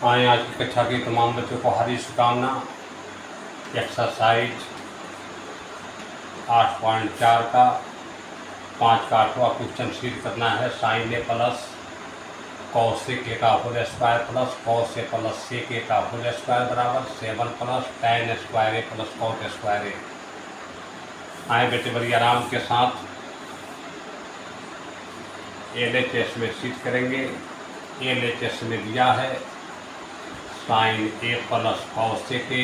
आए आज की कक्षा के तमाम बच्चों को हार्दिक शुभकामना। एक्सरसाइज 8.4 का 5 का 8वां क्वेश्चन शीट करना है। Sine A plus cosec A का whole square plus cos A plus sec A का होल स्क्वायर बराबर 7 plus tan square A plus cot square A. आए बेटे बड़ी आराम के साथ LHS में शीट करेंगे। LHS में दिया है sine A plus cosec A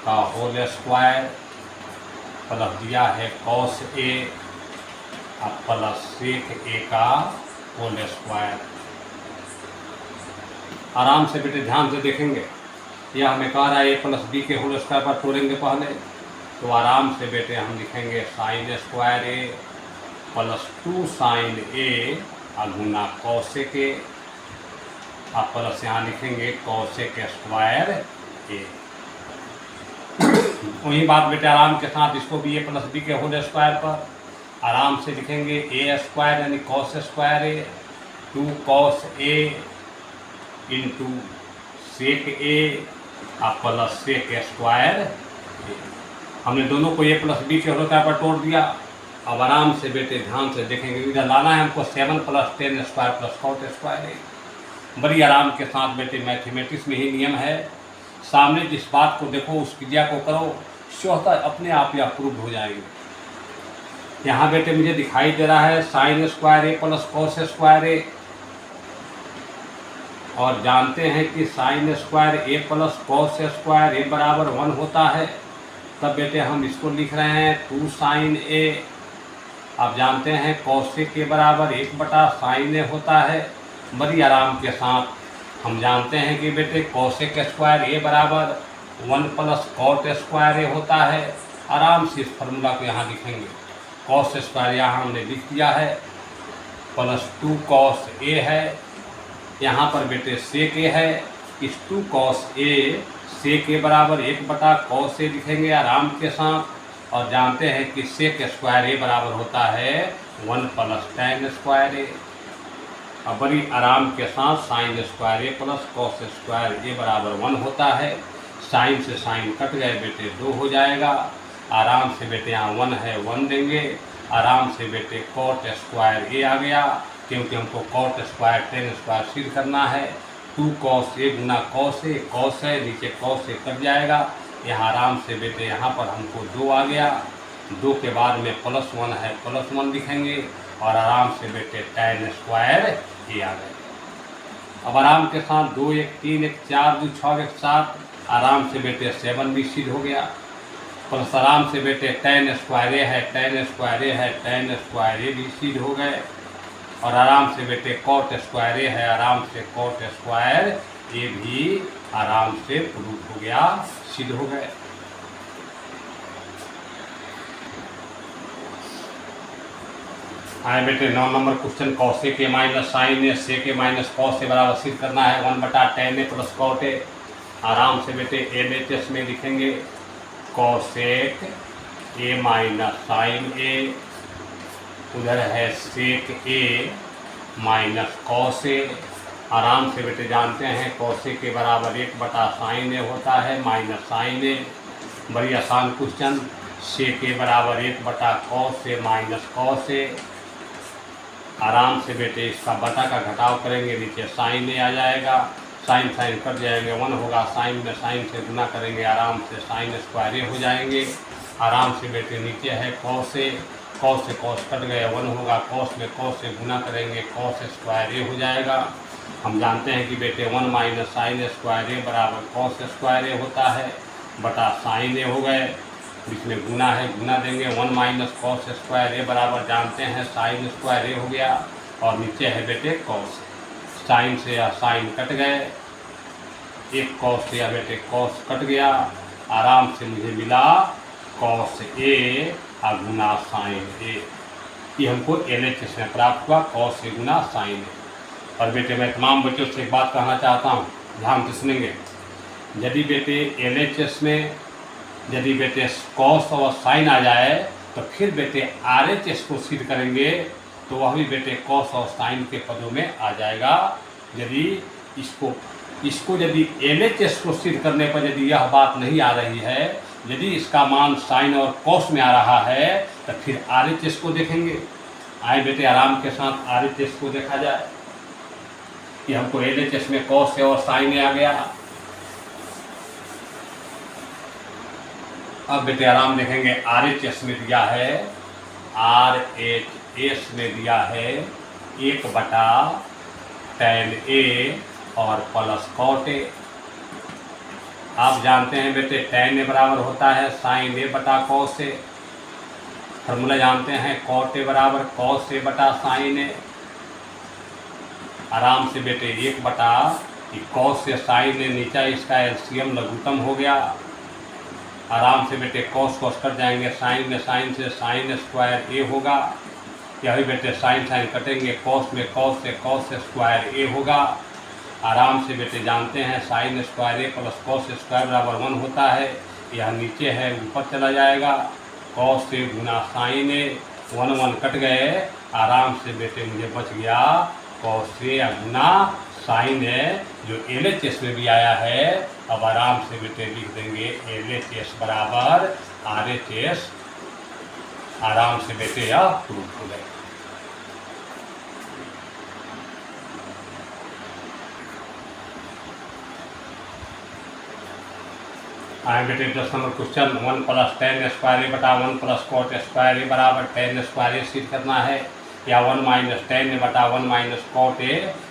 का होल स्क्वायर प्लस दिया है cos A plus sec A का होल स्क्वायर। आराम से बेटे ध्यान से देखेंगे। यह हमें कह रहा है ए प्लस बी के होल स्क्वायर पर तोड़ेंगे पहले, तो आराम से बेटे हम लिखेंगे sine square A plus 2 sine A गुना कॉसेक ए प्लस यहाँ लिखेंगे कॉसेक स्क्वायर ए। वही बात बेटे आराम के साथ इसको भी ए प्लस बी के होल स्क्वायर पर आराम से लिखेंगे ए स्क्वायर यानी cos square A 2 cos A into sec A plus sec square ए। हमने दोनों को ए प्लस बी के होल स्क्वायर पर तोड़ दिया। अब आराम से बेटे ध्यान से देखेंगे। इधर लाना है हमको 7 plus tan square plus cot square A. बड़ी आराम के साथ बेटे मैथमेटिक्स में ही नियम है, सामने जिस बात को देखो उस क्रिया को करो, स्वतः अपने आप या प्रूव हो जाएंगे। यहाँ बेटे मुझे दिखाई दे रहा है sign square A plus cos square ए, और जानते हैं कि sign square A plus cos square ए बराबर 1 होता है। तब बेटे हम इसको लिख रहे हैं 2 साइन ए। आप जानते हैं कॉसेक के बराबर 1/साइन ए होता है। बड़ी आराम के साथ हम जानते हैं कि बेटे कॉसेक स्क्वायर ए बराबर 1 प्लस कॉट स्क्वायर ए होता है। आराम से इस फार्मूला को यहाँ लिखेंगे। कॉस स्क्वायर यहाँ हमने लिख दिया है प्लस 2 कॉस ए है। यहाँ पर बेटे सेक ए है। इस 2 कॉस ए सेक ए बराबर 1/कॉस ए लिखेंगे आराम के साथ, और जानते हैं कि सेक स्क्वायर ए बराबर होता है 1 प्लस tan स्क्वायर ए। अब बड़ी आराम के साथ sign square A plus cos square ए बराबर 1 होता है। साइन से साइन कट गए बेटे 2 हो जाएगा। आराम से बेटे यहाँ 1 है 1 देंगे। आराम से बेटे कॉट स्क्वायर ए आ गया, क्योंकि हमको कॉट स्क्वायर tan स्क्वायर सिद्ध करना है। 2 cos A Guna cos A, cos है नीचे कॉस ए कट जाएगा। यहाँ आराम से बेटे यहाँ पर हमको 2 आ गया। 2 के बाद में प्लस 1 है प्लस 1 लिखेंगे, और आराम से बेटे tan स्क्वायर ए आ गए। अब आराम के साथ 2 1 3 1 4 2 6 1 7 आराम से बेटे 7 भी सिद्ध हो गया। प्लस आराम से बेटे tan स्क्वायर ए है tan स्क्वायर ए है tan स्क्वायर ए भी सिद्ध हो गए, और आराम से बेटे कॉट स्क्वायर ए है आराम से कॉट स्क्वायर ए भी आराम से प्रूफ हो गया, सिद्ध हो गए। आए बेटे 9 number question cosec A minus sine A sec A minus cos A बराबर सिद्ध करना है 1/tan A plus cot A. आराम से बेटे LHS में लिखेंगे कॉसेक ए माइनस साइन ए, उधर है सेक ए माइनस कॉस ए। आराम से बेटे जानते हैं कॉसेक के बराबर 1/साइन ए होता है माइनस साइन ए। बड़ी आसान क्वेश्चन। सेक ए बराबर 1/कॉस ए माइनस कॉस ए। आराम से बेटे इसका बटा का घटाव करेंगे, नीचे साइन ए आ जाएगा। साइन साइन कट जाएंगे 1 होगा। साइन में साइन से गुना करेंगे, आराम से साइन स्क्वायर ए हो जाएंगे। आराम से बेटे नीचे है कॉस ए, कॉस से कॉस कट गए 1 होगा। कॉस में कॉस से गुना करेंगे, कॉस स्क्वायर ए हो जाएगा। हम जानते हैं कि बेटे 1 माइनस साइन स्क्वायर ए बराबर कॉस स्क्वायर ए होता है बटा साइन ए हो गए। इसमें गुना है गुना देंगे 1 माइनस कॉस स्क्वायर ए बराबर जानते हैं साइन स्क्वायर ए हो गया, और नीचे है बेटे कॉस। साइन से या साइन कट गए, एक कॉस से या बेटे कॉस कट गया। आराम से मुझे मिला कॉस ए गुना साइन ए। ये हमको LHS में प्राप्त हुआ कॉस ए गुना साइन ए। और बेटे मैं तमाम बच्चों से एक बात कहना चाहता हूँ, ध्यान से सुनेंगे। यदि बेटे LHS में यदि बेटे कॉस और साइन आ जाए तो फिर बेटे RHS को सिद्ध करेंगे तो वह भी बेटे कॉस और साइन के पदों में आ जाएगा। यदि इसको यदि LHS को सिद्ध करने पर यदि यह बात नहीं आ रही है, यदि इसका मान साइन और कॉस में आ रहा है, तो फिर RHS को देखेंगे। आए बेटे आराम के साथ RHS को देखा जाए कि हमको LHS में कॉस है और साइन आ गया। अब बेटे आराम देखेंगे, RHS में दिया है, RHS में दिया है 1/tan A और प्लस cot A। आप जानते हैं बेटे tan A बराबर होता है sin A बटा cos A। फॉर्मूला जानते हैं cot A बराबर cos A बटा sin A। आराम से बेटे 1 cos A sin A, नीचा इसका एलसीएम लघुत्तम हो गया। आराम से बेटे cos कट जाएंगे, साइन में साइन से sin स्क्वायर A होगा। यही बेटे साइन कटेंगे, cos में cos से cos स्क्वायर A होगा। आराम से बेटे जानते हैं sin square A plus cos square बराबर 1 होता है। यह नीचे है ऊपर चला जाएगा, cos A Guna sin A, 1 cut गए। आराम से बेटे मुझे बच गया cos A Guna sin A, जो LHS में भी आया है। अब आराम से बेटे लिख देंगे LHS बराबर RHS। आराम से बेटे यह प्रूफ हो गए। आए बेटे 10 number question, 1 + tan square A बटा 1 + cot स्क्वायर A बराबर tan स्क्वायर A सिद्ध करना है, या 1 - tan बटा 1 - cot A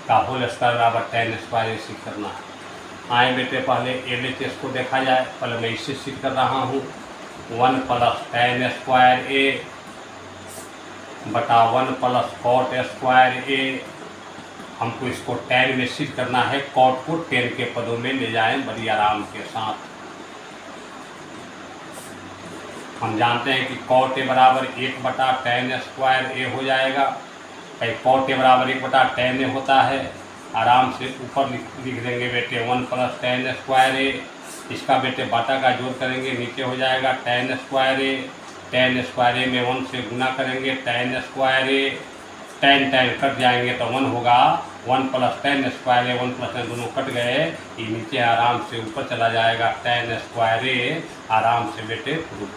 का होल स्क्वायर बराबर tan स्क्वायर A सिद्ध करना है। आए बेटे पहले LHS को देखा जाए। पहले मैं इससे सिद्ध कर रहा हूँ, 1 + tan स्क्वायर A बटा 1 + cot स्क्वायर A। हमको इसको tan में सिद्ध करना है, cot को tan के पदों में ले जाएं बड़ी आराम के साथ। हम जानते हैं कि cot A बराबर 1/tan स्क्वायर A हो जाएगा। कहीं cot A बराबर 1/tan A होता है। आराम से ऊपर लिख देंगे बेटे 1 + tan स्क्वायर A। इसका बेटे बाटा का जोड़ करेंगे, नीचे हो जाएगा tan square A। tan square A में 1 से गुना करेंगे, tan square A। tan cut जाएंगे तो 1 होगा, 1 + tan स्क्वायर A, 1 + tan दोनों कट गए। ये नीचे आराम से ऊपर चला जाएगा tan स्क्वायर A। आराम से बेटे प्रूफ हो गया।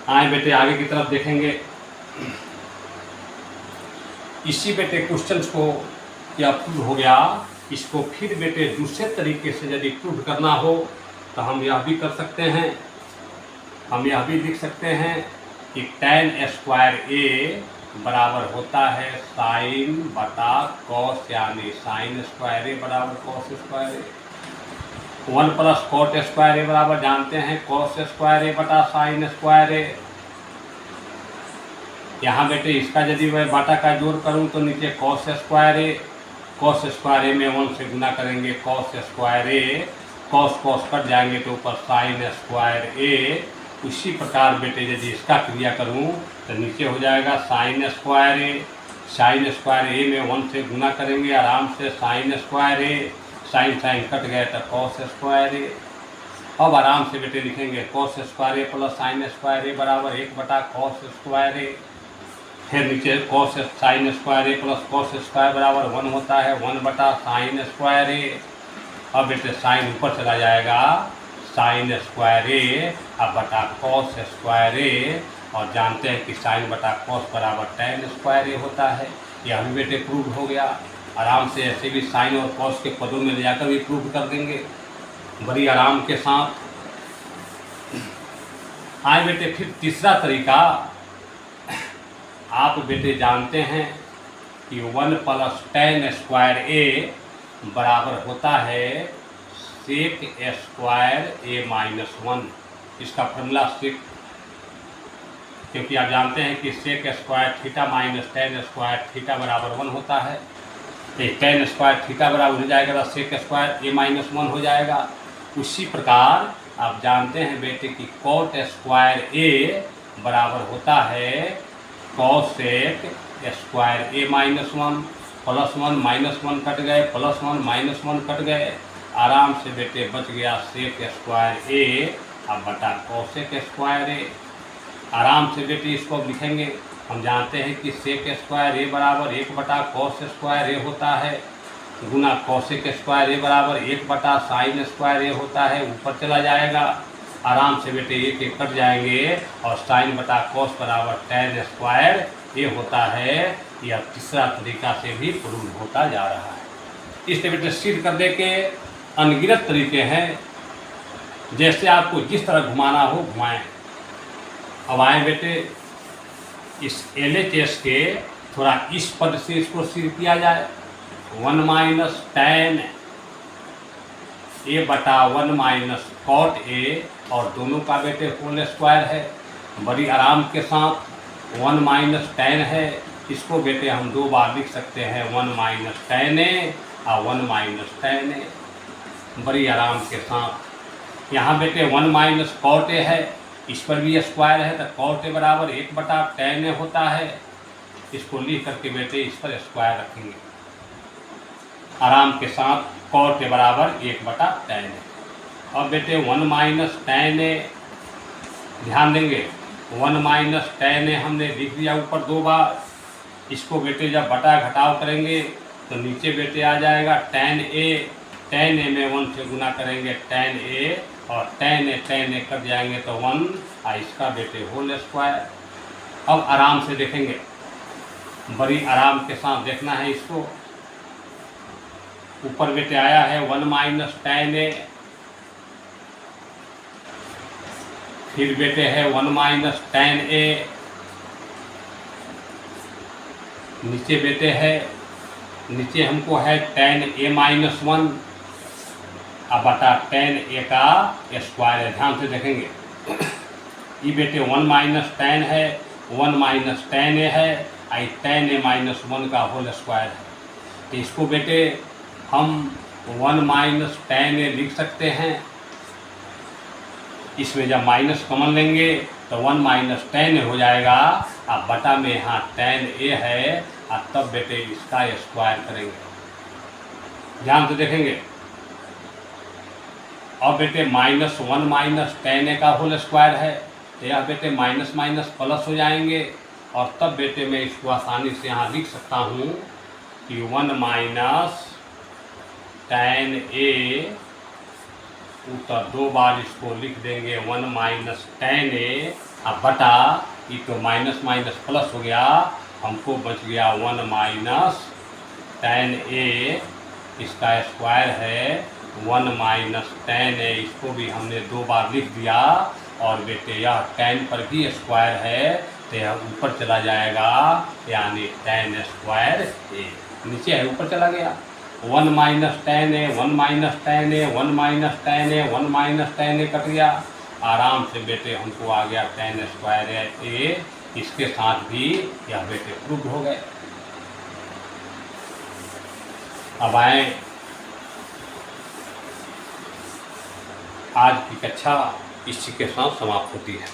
आए बेटे आगे की तरफ देखेंगे। इसी बेटे क्वेश्चंस को क्या प्रूव हो गया, इसको फिर बेटे दूसरे तरीके से यदि प्रूव करना हो तो हम यह भी कर सकते हैं। हम यह भी लिख सकते हैं कि tan स्क्वायर A बराबर होता है sin बटा cos, यानी sin स्क्वायर A बराबर cos square A। 1 + cot square A बराबर जानते हैं cos स्क्वायर A बटा sin स्क्वायर A। यहाँ बेटे इसका यदि मैं बाटा का जोड़ करूँ तो नीचे cos स्क्वायर A में 1 से गुना करेंगे, cos square A। cos cut जाएंगे तो ऊपर sin स्क्वायर A। उसी प्रकार बेटे यदि इसका क्रिया करूँ तो नीचे हो जाएगा sin square A। sin square A में 1 से गुना करेंगे, आराम से sin square A। sin cut गए तो cos स्क्वायर A। अब आराम से बेटे लिखेंगे cos square A plus sin square A बराबर 1/cos स्क्वायर A। फिर नीचे cos sin square A plus cos square बराबर 1 होता है, 1/sin स्क्वायर A। अब बेटे साइन ऊपर चला जाएगा, sin स्क्वायर A अब बटा cos स्क्वायर A। और जानते हैं कि sin बटा cos बराबर tan स्क्वायर A होता है। यह भी बेटे प्रूव हो गया। आराम से ऐसे भी sin और cos के पदों में ले जाकर भी प्रूव कर देंगे बड़ी आराम के साथ। आए बेटे फिर तीसरा तरीका, आप बेटे जानते हैं कि 1 + tan स्क्वायर A बराबर होता है sec स्क्वायर A - 1। इसका फॉर्मूला sec, क्योंकि आप जानते हैं कि sec square theta minus tan square theta बराबर 1 होता है। तो tan स्क्वायर थीटा बराबर हो जाएगा तो sec स्क्वायर A - 1 हो जाएगा। उसी प्रकार आप जानते हैं बेटे कि cot स्क्वायर A बराबर होता है cosec स्क्वायर A - 1। +1 - 1 कट गए, +1 - 1 कट गए। आराम से बेटे बच गया sec स्क्वायर A अब बटा cosec स्क्वायर A। आराम से बेटे इसको लिखेंगे। हम जानते हैं कि sec स्क्वायर A बराबर 1/cos स्क्वायर A होता है। गुना कॉसेक स्क्वायर ए बराबर 1/sin स्क्वायर ए होता है, ऊपर चला जाएगा। आराम से बेटे एक एक कट जाएंगे और साइन बटा कॉस बराबर tan स्क्वायर ए होता है। यह तीसरा तरीका से भी प्रूव होता जा रहा है। इससे बेटे सिद्ध करने के अनगिनत तरीके हैं, जैसे आपको जिस तरह घुमाना हो घुमाएं। अब आए बेटे इस LHS के थोड़ा इस पद से इसको सिद्ध किया जाए। 1 - tan a बटा 1 - cot a, और दोनों का बेटे होल स्क्वायर है। बड़ी आराम के साथ 1 - tan है, इसको बेटे हम दो बार लिख सकते हैं, 1 - tan a और 1 - tan a, बड़ी आराम के साथ। यहाँ बेटे 1 - cot a है, इस पर भी स्क्वायर है, तो cot a बराबर 1/tan a होता है। इसको लिख करके बेटे इस पर स्क्वायर रखेंगे आराम के साथ। cot a बराबर 1/tan a। अब बेटे 1 - tan a, ध्यान देंगे 1 - tan a हमने लिख दिया ऊपर दो बार। इसको बेटे जब बटा घटाव करेंगे तो नीचे बेटे आ जाएगा tan a। tan a में 1 से गुना करेंगे tan a, और tan a कट जाएंगे तो 1, और इसका बेटे होल स्क्वायर। अब आराम से देखेंगे, बड़ी आराम के साथ देखना है इसको। ऊपर बेटे आया है 1 - tan a, फिर बेटे है 1 - tan a, नीचे बेटे है, नीचे हमको है tan a - 1 अब बटा tan a का स्क्वायर है। ध्यान से देखेंगे, ये बेटे 1 - tan है, 1 - tan a है, आई tan a - 1 का होल स्क्वायर है। तो इसको बेटे हम 1 - tan a लिख सकते हैं। इसमें जब माइनस कॉमन लेंगे तो 1 - tan a हो जाएगा। अब बटा में यहाँ tan a है, और तब बेटे इसका स्क्वायर करेंगे। ध्यान से देखेंगे, अब बेटे -1 - tan a का होल स्क्वायर है, तो यह बेटे माइनस माइनस प्लस हो जाएंगे, और तब बेटे मैं इसको आसानी से यहाँ लिख सकता हूँ कि 1 - tan a, ऊपर दो बार इसको लिख देंगे 1 - tan a, अब बटा ये तो माइनस माइनस प्लस हो गया, हमको बच गया 1 - tan a, इसका स्क्वायर है 1 - tan a। इसको भी हमने दो बार लिख दिया, और बेटे यह tan पर भी स्क्वायर है, तो यह ऊपर चला जाएगा, यानी tan स्क्वायर a। नीचे है ऊपर चला गया 1 - tan a, 1 - tan a, 1 - tan a, 1 - tan a cut गया। आराम से बेटे हमको आ गया tan स्क्वायर a। इसके साथ भी यह बेटे प्रूव हो गए। अब आए आज की कक्षा इसी के साथ समाप्त होती है।